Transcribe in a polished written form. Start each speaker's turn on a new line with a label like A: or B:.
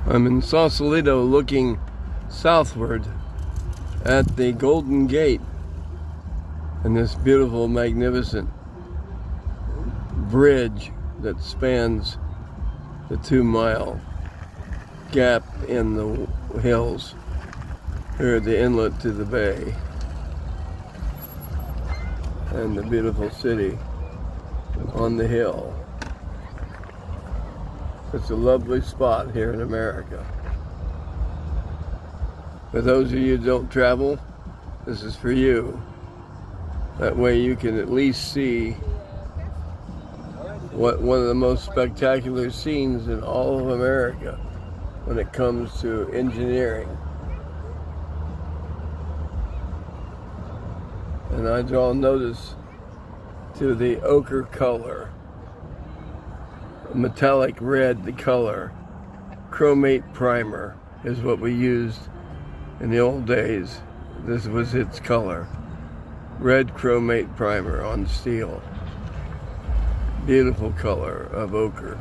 A: I'm in Sausalito looking southward at the Golden Gate and this beautiful, magnificent bridge that spans the 2-mile gap in the hills here at the inlet to the bay, and the beautiful city on the hill. It's a lovely spot here in America. For those of you who don't travel, this is for you. That way you can at least see what one of the most spectacular scenes in all of America when it comes to engineering. And I draw notice to the ochre color, metallic red color. Chromate primer is what we used in the old days. This was its color. Red chromate primer on steel. Beautiful color of ochre.